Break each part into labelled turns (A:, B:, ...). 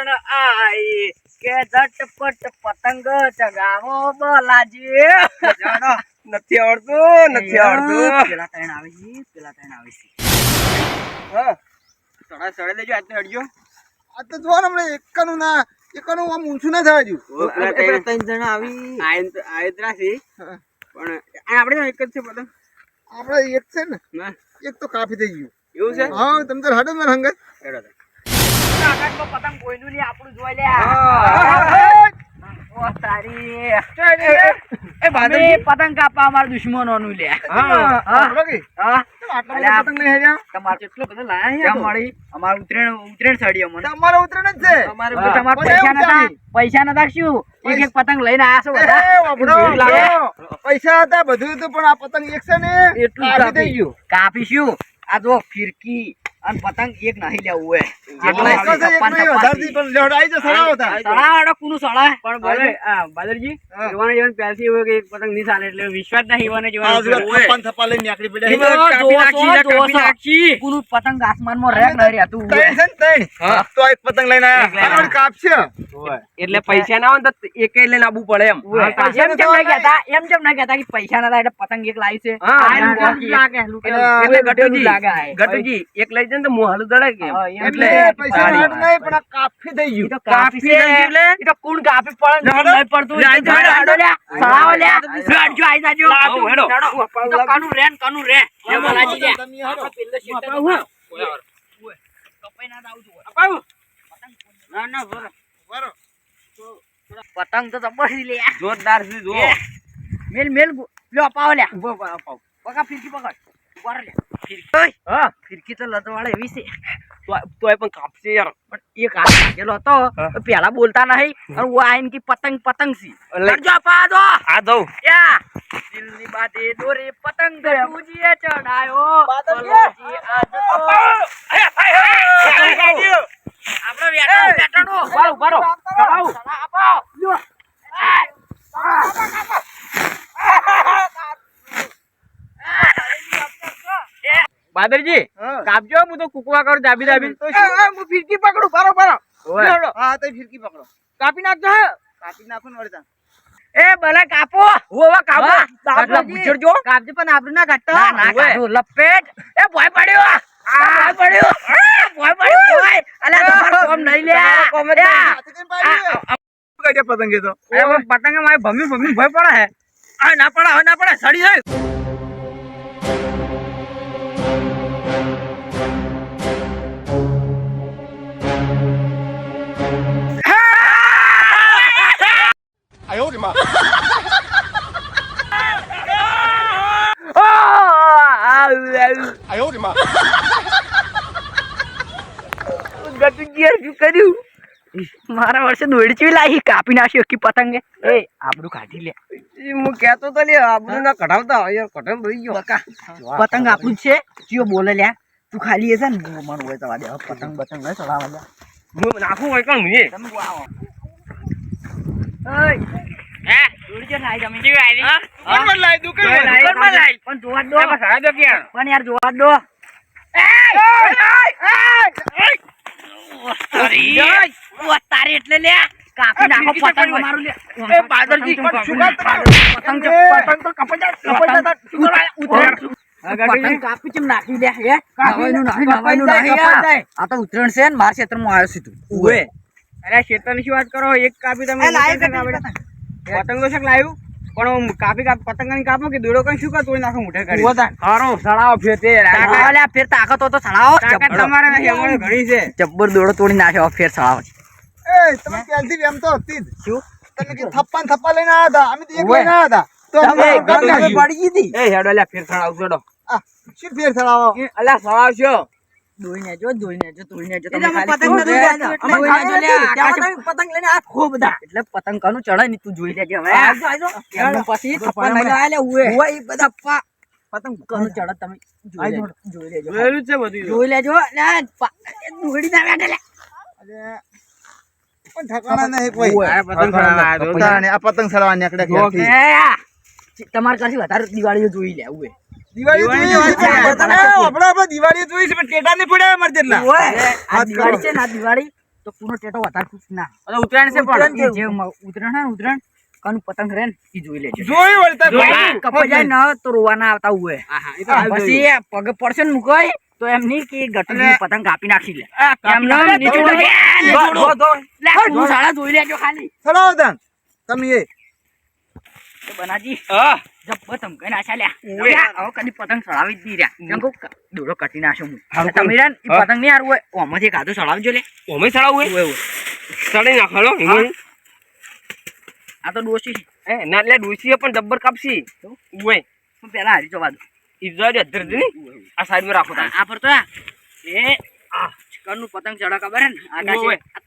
A: ક્ષણ આઈ કે ઝટપટ પતંગ ચગાવો બોલાજી.
B: નથી આવડતું
A: પેલા ત્રણ આવે છે.
B: હા સડા દેજો આજને હડજો.
C: આ તો જો ને એકાનું આમ ઊંચું ના થવા દઉં.
A: ત્રણ જણા આવી
B: આયતરા છે પણ આપણે એક જ છે પતંગ.
C: આપડે એક છે ને એક તો કાફી થઈ ગયું
B: એવું છે.
C: હા તમે તો હડો માર હંગત
A: આકાશમાં પતંગ કોઈનું નહીં આપણું જોઈ લે. ઓ તારી
B: એ
A: અમે પતંગ કાપવા અમારા દુશ્મનોનું લે.
C: આપણો કે
A: હા
C: આટલો બધો પતંગ લઈ આવ્યા.
A: તમારે કેટલો બધો લાયા મળી અમારું ઉત્તરાયણ સાડી અમને
C: તમારો ઉતરણ જ છે.
A: તમારે પૈસા નતા શું એક પતંગ લઈને આયા છો બધા?
C: એ વાપરો. પૈસા હતા બધું હતું પણ આ પતંગ એક છે ને
A: એટલું
C: કાફી થઈ ગયું.
A: કાપીશું. આ જો ફિરકી અને પતંગ એક નહીં લેવું હોય.
C: એક નહીં, વધારથી પણ લેવડ આવી જાય, સડાવો તા.
A: સડાવાડો કોનું સડાય?
B: પણ બોલે બાદરજી જોવાને જીવન પહેલથી હોય કે એક પતંગ નહીં ચાલે એટલે વિશ્વાસ ના હીવાને
C: આ
B: જીવન
C: જો થપ્પા થપ્પા લઈને નીકળી પડ્યા.
A: કાપી નાખી. કોનું પતંગ આસમાનમાં રેગ નહીં રહેતું હોય.
C: ત્રણ છે ને ત્રણ. તો એક પતંગ લઈને આયા. આનો કાપશે.
B: એટલે પૈસા ના હોય તો એક લઈને આવવું પડે એમ.
A: એમ કેમ ના કહેતા કે પૈસા ના થાય એટલે પતંગ એક લાવી છે.
B: એટલે ગટુજી એક લઈ જાય તો હું હાલું દડે કે
C: એટલે પૈસા હાટ નહીં પણ આ કાફી થઈ ગયું.
A: કાપી છે એટલે એ તો કોણ કાપી પડે ને નહીં પડતું. હાડો લ્યા, સડાવો લ્યા. હાડજો, આઈ જાજો.
B: હેડો.
A: ઈ તો કનું રે. એ બોલાજી લે.
C: તમે હાડો.
A: કપાઈ ના દાવ જો.
B: અપાવું.
A: ના બરો.
C: બરો.
A: પતંગ તો જબરથી લે.
B: જોરદાર છે જો.
A: મેલ લ્યો અપાવો લ્યા.
B: ઉભો અપાવ.
A: પકા ફિરકી પકડ. ઉભા રહો લ્યા. ફિરકી.
B: હા
A: ફિરકી તો લતવાળે એવી છે.
B: તોય પણ કાપશે યાર.
A: પણ એક હાથ લાગેલો હતો પેલા બોલતા નહીં અને હું આઈને કી પતંગ સી કરજો આપા દો.
B: આ દઉં.
A: યા દિલની બાતે દોરે પતંગ તુજીએ ચડાયો બાદલજી આજ તો આપણે વેટાણો
B: ઉભા રહો.
A: ચડાવ આપો લ્યો.
B: બાદરજી કાપજો હું તો કુકવા કરું દાબી
C: હું ફિરકી પકડું. બરો.
B: ઓય.
C: હા તો ફિરકી પકડો.
B: કાપી નાખજો હે.
C: કાપી નાખો ને વળતા.
A: એ ભલે કાપો
B: હોવા કાપો.
A: આટલા
B: પૂછજો.
A: કાપજો પણ આપણું ના કાઢતો. ના કાઢું લપેટ. એ ભોય પડ્યો. ભોય પડ્યો. અલ્યા તમારો કોમ નહીં લે.
C: હાથે કેમ પાડ્યું? પતંગ એ તો
B: પતંગ મારે ભમી ભય પડે હે. આ ના પડે સડી જાય.
A: મારા વર્ષે દોડી ચીવી લાગી કાપી નાખ્યો કે પતંગે. એ આબરૂ કાઢી લે.
B: હું કેતો તો લે આબરૂ ના કઢાવતા યાર કઢામ ભરી ગયો.
A: પતંગ આપણું જ છે. ચિયો બોલે લ્યા. તું ખાલી છે ને મન હોય તો વાદે પતંગ બતંગ ન ચડાવવા લ્યા.
B: હું નાખું હોય કોણ મુએ.
A: તમે આવો. ઓય હે દોડી જો લાઈ તમે જીવ આવી.
C: કોણ લાઈ દુકાન
A: દુકાનમાં લાઈ. પણ જોવા દો.
B: સારા દો કે
A: પણ યાર જોવા દો. તારી એટલે લે કાપી નાખો પતંગ મારું લે.
B: એ બાદરજી
A: પતંગ તો કપાઈ જાય. પતંગ કાપી ચમ નાખી દે. હે નવાઈનું નહીં. આ તો ઉત્તરાયણ છે ને મારા ક્ષેત્રમાં આવ્યો છે તું.
B: ઉવે અરે શેતરની શું વાત કરો. એક કાપી તમે પતંગો શક લાવ્યું પણ કાપી પતંગ કાપો કે દોડો કઈ શું તોડી નાખો મોઢે કરી. હારો સડાવો ફેર
A: ફેર તાકાત તો સડાવો.
B: તમારે નહીં અમારે ઘણી છે.
A: જબ્બર દોડો તોડી નાખ્યો ફેર સડાવો.
C: એ તમે પહેલથી એમ તો હતી જ.
A: શું
C: તમે કે થપ્પા લઈને આવ્યા હતા. અમે તો એક લઈને આવ્યા હતા. તો અમે
A: પડી ગઈ હતી.
B: એ હેડો લ્યા ફેર સડાવ છોડો.
C: શું ફેર ચડાવો?
B: અલ્યા સડાવશો.
A: દોઈને જો
B: તમે
A: પતંગ લઈને આ ખૂબ બધા એટલે પતંગ કનું ચડાય ને તું જોઈ લેજે હવે. પછી થપ્પા લઈને ઉવે ઈ બધા પતંગ કનું ચડે તમે જોઈ લેજો.
B: જોયેલું છે બધું.
A: જોઈ લેજો. દોડી ના બેઠે લે.
C: પણ ઠકાણા નહીં કોઈ.
B: આ પતંગ સડાવવા
C: આ પતંગ ચડાવવા નીકળ્યા.
A: તમારે કશી વધારે દિવાળીઓ જોઈ લે ઉવે.
C: દિવાળી આપણે દિવાળી જોઈ છે પણ ટેટા નહીં પડ્યા અમારે જેટલા.
A: આ દિવાળી છે ને આ દિવાળી તો કુનો ટેટો વધારે ખુશ ના
B: ઉત્તરાયણ છે
A: ઉત્તરાયણ
B: પણ
A: જે ઉત્તરાયણ હે ને ઉત્તરાયણ કનું પતંગ રે ને ઈ જોઈ લેજો
C: જોઈ વળતા
B: જોઈ.
A: કપાઈ જાય ને તો રોવાના આવતા હોય
B: હા, હા, એ તો હાલ
A: પછી
B: જોયું.
A: પગ પડશે ને મુકાય તો એમ નહીં કે ગટુની પતંગ કાપી નાખી લે એમ ના
C: નાખે,
A: નીચે
C: ધો,
A: ઉડે.
B: ધો.
A: લે, તું શાળા જોઈ લેજો ખાલી
C: ચલાવો તન તમે એ
A: તો બનાજી
B: હા.
A: જબ્બર ધમકાઈ નાખ્યા લ્યા.
B: ઓવે.
A: લ્યા, હવે કદી પતંગ સળાવી જ નહીં રહ્યા. કેમ કહું? દોરો કાઢી નાખ્યો હું.
B: હારું
A: તમે રહ્યા ને, ઈ
B: હા.
A: પતંગ નહીં હારું હોય. ઓમાંથી એક આધો સળાવજો લે.
B: ઓમે સડાવું
A: ઓવે, ઓવે.
B: સડી નાખો હિમોની.
A: આ તો ડોશી છે.
B: એ ના એટલે ડૂસી પણ જબ્બર કાપસી ઓય
A: હું પેલા હારી જવા દઉં.
B: ઇઝરાયલ અધર દે આ સાઈડમાં રાખો તમે
A: આ પર તો એ ચિકનનું પતંગ ચડા ખબર હે ને? આકાશે
B: ઓવે.
A: આ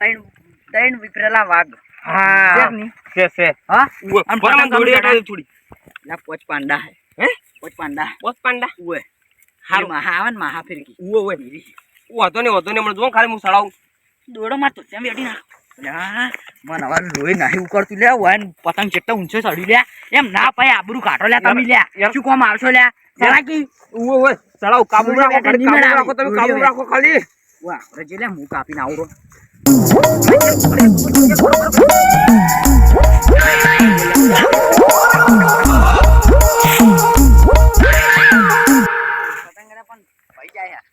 A: ત્રણ વિપરેલા વાઘ.
B: હા
A: દેખ ની.
B: છે
A: હા?
B: ઓય
A: આમ
B: પણ
A: પતંગ
B: થોડી
A: ચડાવે.
B: થોડી
A: લા, પોચ પાંડા હે.
B: હે
A: પોચ પાંડા.
B: પોત પાંડા
A: ઓવે.
B: હારું.
A: એ માહા આવે ને, માહા ફિરકી.
B: ઓય વાતો ને મને જો ખાલી હું સડાવું
A: દોડો માં તો ત્યાં બેઠી નાખ. લ્યા, મને હવે લોહી નહીં ઉકળતું લ્યા. ઓય ને પતંગ જેટલા ઊંચો ચડી લ્યા. એમ ના પાય આબરૂ કાઢો લ્યા તમે લ્યા.
B: યાર.
A: શું કોમ આવશો લ્યા? જરા કી.
B: ઓય સડાવ કાબુ
A: વિડિયો
B: રાખો
A: બેઠા
B: ખાલી કાબુ
A: નિમેળ
B: રાખો તમે
A: આવે.
B: કાબુ
A: વિડિયો
B: રાખો ખાલી
A: વાહ, રજી લે હું કાપીને આવરો. પતંગને પણ ભઈ જાય યાર.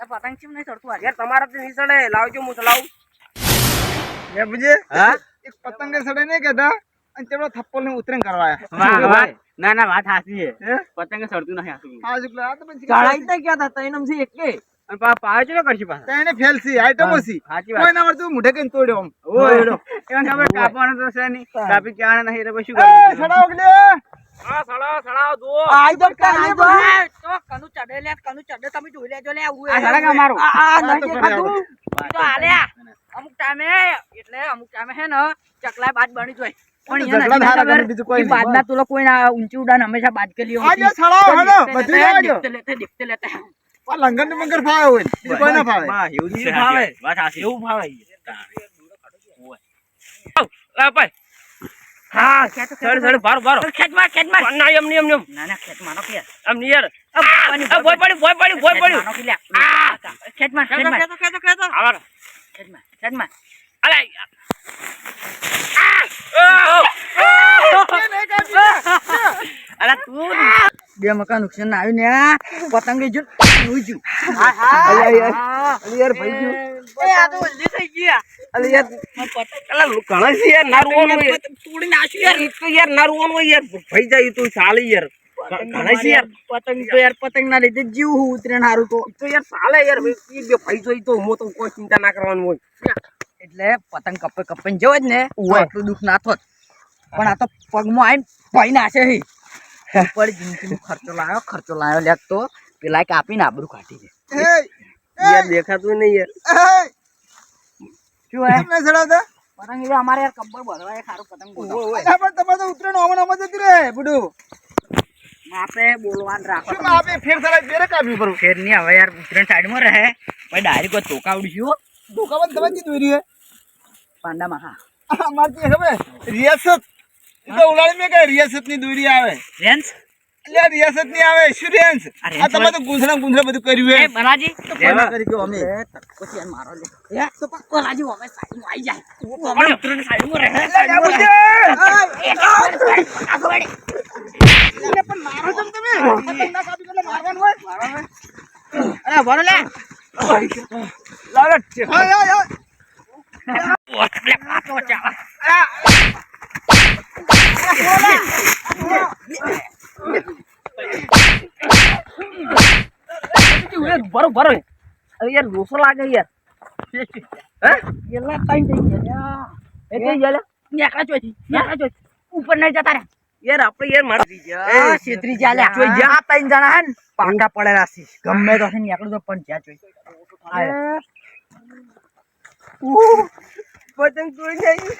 A: એ પતંગ ચેમ નહીં ચડતું આજે?
B: યાર તમારા તો નહીં સડે લાવજો હું સડાવું
C: એ બુજે
B: હા
C: એક પતંગે સડે નહીં કેતા અને તેનો થપ્પલ ને ઉતરણ કરવાયા
B: ના ના વાત સાચી છે
C: હે
B: પતંગ સડતું નહીં સાચું
C: આ જુકલા આ તો પછી
B: ચડાઈ તો ક્યાં થતા એનમ છે એક કે અને પાવે છે ને કરશી પાછા
C: તેને ફેલસી આઈટમ ઓછી
B: સાચી વાત
C: કોઈ ના મળતું મુઢે કઈ તોડ્યો આમ
B: ઓય એમાં ખબર કાપવાનું તો છે નહીં કાપી ક્યાં નહીં એટલે પછી શું
C: એ
B: કરવું
C: સડાવ કે
B: હા સડાવ દો
C: આઈ તો કાલે
A: તો કનું ચડે લે, કનું ચડે તમે જોઈ લેજો લે. આવું
B: આ સડક અમારું.
A: નહીં
C: તો
A: દેખાતું.
C: ફરી
A: ઈ તો હાલ્યા. અમુક ટાઈમે હે ને ચકલા બાજ બની જોય. પણ
C: ઝઘડા
A: એને
C: ધારા
A: ખબર
C: કરે બીજું કોઈ
A: ઈ
C: નહીં.
A: બાજના તુલો કોઈ ના ઊંચી ઉડાન હંમેશા બાજ કે લીયો
C: આજે સડાવ હેડો બધું આવજો
A: દેખતે લેતે
C: આ લંગર ને મંગર ફાવે હોય બીજું કોઈ ના ફાવે
B: બા એવું જ ફાવે વાત સાચી એવું ફાવે આ ભાઈ હા સડ બારો બારો
A: ખેત માર
B: ના એમ નહીં
A: ના ના ખેત મારો કે
B: આમ નહીં યાર બોય પડ્યું
A: ખેત માર
B: આવાર
A: ખેત માર
B: અલે
A: અલા તું બે મકા નુકસાન આવ્યું ને આ પતંગ લઈ જો જોઈ જો
C: યાર ભાઈ ગયું
A: એ આ તો ઓલી થઈ ગયા
C: અલે યાર
B: અલા ઘણા છે યાર નારું
A: તોડી નાખ્યું યાર
B: યાર તો યાર નારું યાર ભાઈ જાય તો ચાલે યાર ઘણા છે યાર
A: પતંગ તો યાર પતંગ ના લીધે જીવ હું ઉતરેણ હારું તો
B: યાર ચાલે યાર ભાઈ બે ભાઈ જોઈ તો હું તો કોઈ ચિંતા ના કરવાનું હોય
A: એટલે પતંગ કપે જવો જ ને તો આટલું દુઃખ ના થોત પણ આ તો પગમાં આવીને ભાઈ નાશે હી ઉપર જિંદગીનો ખર્ચો લાયો લે તો પેલા કાપીને આબરૂ કાઢી દે
C: એ
B: યાર દેખાતું નહીં યાર
A: શું હે
C: કેમ નહીં સડાવતા
A: પતંગ એટલે અમારે યાર કબ્બર ભરવા એક સારું પતંગ બોલો
C: અલા પણ તમારે તો ઉતરણ આમ જતી રહે બુડું
A: માપે બોલવાન રાખો
C: શું આપે ફેર સડાઈ બેરે કાપી પર
A: ફેર ની હવે યાર ઉતરણ સાઈડમાં રહે પછી ડાયરેક્ટ કોઈ તોકા ઉડ્યું
C: દુકાન તમે કી દોરી હે
A: પાંડામાં હા
C: અમારથી ખબર રિયાસત એ તો ઉલાડી મે કે રિયાસત ની દોરી આવે
A: રેન્સ
C: એટલે રિયાસત ની આવે ઇન્સ્યોરન્સ
A: અરે
C: આ તમે તો ગુંધરા બધું કર્યું
A: એ
C: હે
A: બનાજી તો
C: પેલા કરી ગયો અમે
A: પછી યાર મારો લે તો પક્કો રાજી અમે સાઈડમાં આવી જાય અમે ઉતરણ સાઈડમાં રહે
C: એટલે પણ મારો છો ને તમે પતંગ ના કાપી એટલે મારવાનું હોય
A: અરે ભરો લે
B: લાવટ
C: હા યા
A: ઓટલે પાછો ચાવા
B: બરો અરે યાર રોસો લાગે યાર હે
A: એલા ટાઈમ થઈ ગયા
B: એ કઈ ગયા
A: નેકળા જોઈ ઉપર નહીં જતા રે
B: યાર આપણે યાર મારી
A: આ છેતરી ચાલ્યા
B: જોઈ જા.
A: આ ત્રણ જણા હે ને પાકા પડેલા છે ગમે તો છે નીકળું તો પણ જ્યાં જોઈ
B: પતંગ તોડી જાય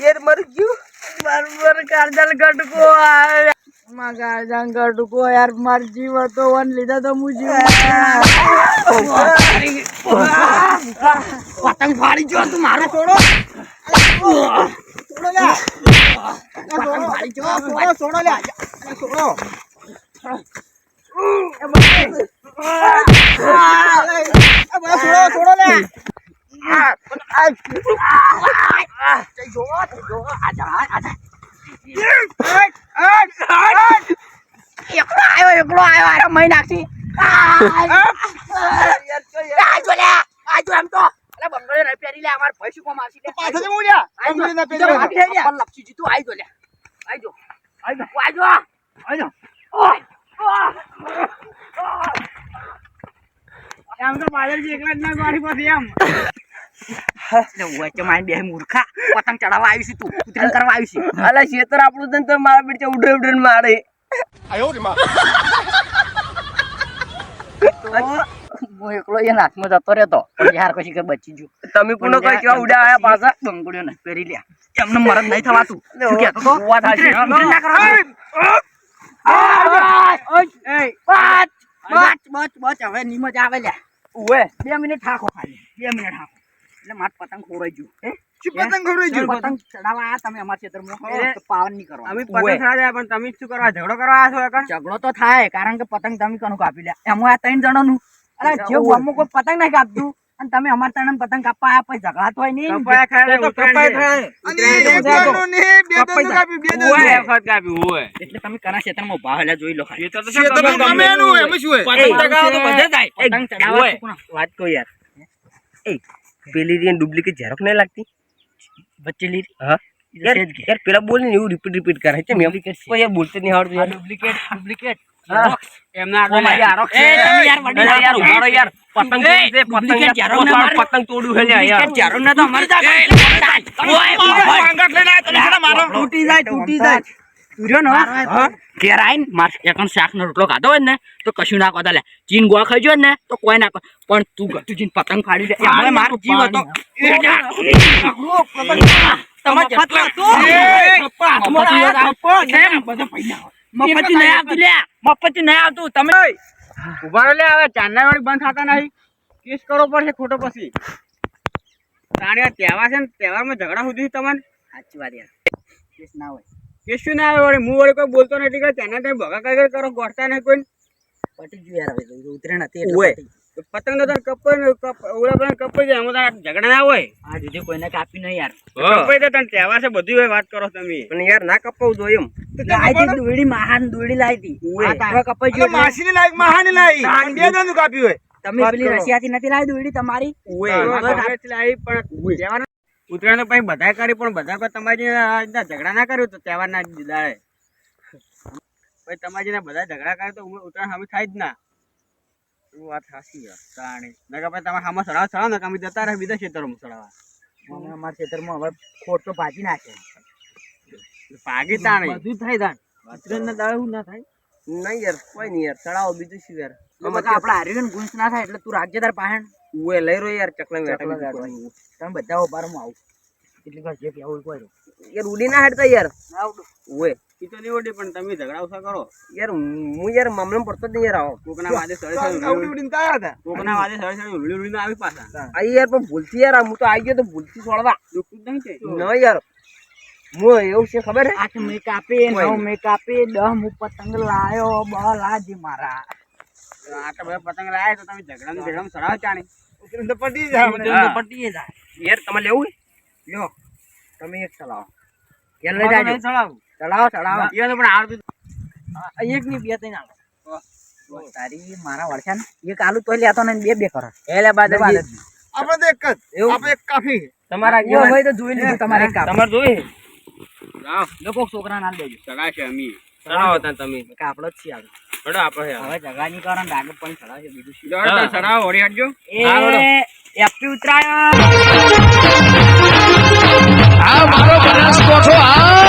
B: યાર મરી ગયું
A: મારું કારજાલ ગટકો આવે માં કારજાલ ગટકો યાર માર જીવ હતો વન લીધા તો હું જીવ પતંગ ફાડી જો તું મારો છોડો
C: છોડો લે
A: પતંગ ફાડી જો
C: છોડો લે છોડો છોડો લે
A: એકલો આયો આરે મહી નાખી આજો એમ તો અલે બંગલે રે પેરી લે અમાર ભાઈ શું કોમ આવશે લે
C: પાછળથી મૂળ્યા. કંપનીના પેલી
A: પણ લપસી જીતું આજો લે આજો
B: એમ તો પાછળથી એકલા જ ના ગાડી પછી એમ
A: વચ્ચે મારી બે મૂર્ખા પતંગ ચડાવવા આવી છે તું ઉતરણ કરવા આવી છે
D: અલા ખેતર આપણું છે ને તો મારા બેટે ઉડે ઉડે મારે
A: હું એકલો એ હાથમાં જતો રહેતો પણ યાર કશી કે બચી ગયો
D: તમે પુનો કઈ કેવા ઉડ્યા આયા પાછા
A: બંગડીઓ ને પહેરી લ્યા એમને મરદ નહીં થવાતું શું કહેતો તો
D: વાત હાચી.
A: ઉતરણ ના કરો બચ હવે નીમજ આવે લ્યા
D: ઉવે
A: 2 મિનિટ થાકો ખાલી 2 મિનિટ થાકો એટલે માર પતંગ ખોરાઈ ગયું
C: શું પતંગ ખવડાવી ગયું?
A: પતંગ ચડાવવા આયા તમે અમારા ક્ષેત્રમાં તો પાવન નહીં કરવા
B: અમે પતંગ ચડાવ્યા પણ તમે શું કરવા ઝઘડો કરવા આવ્યા છો એકણ?
A: ઝઘડો તો થાય કારણ કે પતંગ તમે કનું કાપી લ્યા એમાં આ 3 જણોનું અરે જે ગામમાં કોઈ પતંગ નહીં કાપતું અને તમે અમાર ત્રણ પતંગ કાપવા આયા પછી ઝઘડા તો હોય નહીં
B: કપાયા ખાય
C: એ તો
B: ઉતરાયણ
C: કપાય
B: છે.
C: થાય. અને એક દાણું નહીં, બે દાણું કાપ્યું, બે દાણું.
B: ઓય, વખત કાપ્યું, ઓય.
A: એટલે તમે કના ક્ષેત્રમાં ઉભા એટલે જોઈ લો ખાલી.
B: ખેતર તો
C: ખેતરમાં
B: તમે
C: ગમે એનું હોય, એમાં શું હોય?
B: પતંગ ચગાવો તો બધે જાય.
A: પતંગ ચડાવવા
D: ઓય.
A: કોકના
D: વાત કહું યાર એ પેલી રીન ડુપ્લિકેટ ઝેરોક્ષ નહીં લાગતી
A: વચ્ચે લીધી
D: હા યાર
A: સેજ કે.
D: યાર પેલા બોલ ને એવું રિપીટ કરે છે મેં
A: Duplicate છે.
D: કોઈ યાર બોલતે નહીં આવડતું યાર
A: ડુપ્લિકેટ
D: હા.
B: એમના આગળ
D: અમારી આરોક્ષ છે.
A: તમે યાર વડીલ
D: અરે યાર ઉભા રહો યાર પતંગ તોડી દે, પતંગ
A: duplicate
D: યાર
A: ઝેરોક્ષ ને મારે.
D: પતંગ તોડ્યું છે લ્યા યાર
A: ચારો ને તો અમારે તૂટી જાય તૂટી જાય તુર્યો ને ઘેર આઈને માર એકન શાકનો રોટલો ખાધો હોય ને તો કશું ના કહો લે ચીન ગોળ ખાઈ ગયો ને તો કોઈ ના કહો પણ તું ગતું ચીન પતંગ ફાડી દે એમાં મારો જીવ હતો મફતી નહીં આવતું લે મફતી નહીં આવતું તમે
B: ઉભા રહો લે, હવે ચાંદા વાળી બંધ થતા નહીં. કેસ કરવો પડશે ખોટો પછી. તાણે આ તહેવાર છે ને, તહેવારમાં ઝઘડા સુધી તમને
A: સાચી વાત યાર કેસ ના હોય
B: કેસ શું ના આવે વળી? હું વળી કોઈ બોલતો નથી કે તેના તમે ભગા કઈ કરો, ગોઠતા નહીં કોઈ.
A: પટી ગયું યાર હવે તો ઉતરેણ હતી એટલે
D: ઓય.
A: પટી.
B: પતંગ તો ઓલા કપાઈ જાય, એમાં તારા ઝઘડા ના હોય.
A: આ દીધી કોઈને કાપી નહીં યાર
B: કપાઈ જાય તને તહેવાર છે બધું હોય, વાત કરો તમે.
D: પણ યાર ના કપાવું જોઈએ એમ
A: લાઈ હતી દોડી મહાન દોડી લાઈ હતી
D: ઓય.
A: આ તારો કપાઈ
C: એટલે
A: ગયો એટલે
C: માસીની લાઈક મહાની લાઈ. અને બે દાણું કાપ્યું હોય.
A: તમે પેલી રશિયાથી નથી લાવી દોડી તમારી
B: ઉત્તરાયણ તો પછી બધા કરી પણ બધા કોઈ તમારી આ રીતના ઝઘડા ના કર્યું તો તહેવાર ના દાડે પછી તમારી બધા ઝઘડા કરે તો ઉત્તરાયણ સામે થાય જ ના. એવું વાત સાચી છે તાણી. નકર પછી તમારે સામે સડાવ ને અમે જતા રહે બીજા ક્ષેત્રોમાં સડાવવા.
A: અમે અમારા ખેતરમાં હવે ખોટ તો ભાજી નાખે
B: ભાગી તાણી
A: બધું થાય તાણ ઉતરેણના દાડે શું ના થાય
D: નહીં યાર કોઈ નહીં યાર ચડાવો બીજું શું યાર
A: એટલે બધા આપણા હારીને ગુંચ ના થાય એટલે તું રાખજે તાર પાહેણ
D: ઉવે લઈ રહ્યો યાર ચકલા
A: ચકલા
D: વેટા
A: વેટા. તમે બધા ઉભારમાં આવું એટલી વાર જે પીવું કોઈ
D: યાર ઉડી ના હેડતા યાર ઉવે
B: એ તો નહીં ઓડી પણ તમે ઝઘડા ઓછા કરો.
D: યાર હું યાર મામલામાં પડતો જ નહીં યાર આવો
B: કોકના વાદે સળે સળે
C: ઉડી ઉડીને તાયા હતા.
B: કોકના વાદે સળે સળે ઉડી ઉડીને આવી પાછા.
D: આ યાર પણ ભૂલથી યાર હું તો આવી ગયો તો ભૂલથી છોડવા
B: દુખતું જ નહીં છે.
D: ન યાર હું એવું છે ખબર હે
A: 8 મેં કાપી 9 મેં કાપી 10 હું પતંગ લાયો બલાજી મારા
B: આટલા બધા પતંગ લાયા તો તમે ઝઘડામાં સડાવ ચાણી.
C: ઉતરીને તો પટી જાય આપણે.
D: હા.
A: પટી જાય
D: યાર તમારે લેવું
A: લ્યો તમે એક ચલાવો ઘેર લઈ જાજો
B: સડાવું
A: ચલાવો ચલાવો
B: એ તો પણ આવડતું
A: એક ની બે ત્રણ આલો તારી મારા વળછા ને એક આલુ તોય લેતો ને બે બે કરો
D: એટલે બાદ
C: આપણે તો એક જ.
D: એવું?
C: આપણે એક કાફી.
D: તમારા
A: ઓ ભાઈ તો જોઈ લીધું તમારે એક કાપ
D: તમારે જોઈ
A: લોકો છોકરા ના દેજો
B: સડાશે અમી.
D: ચડાવો તા તમે
A: કે આપણો જ છે આગળ
B: હડો આપણે
A: હવે જગા ની કરો ને આગળ પણ ચડાવશે બીજું શું
B: સડાવો વળી હટજો.
A: એ હેપી ઉત્તરાયણ
E: આ મારો બનાસકોઠો આ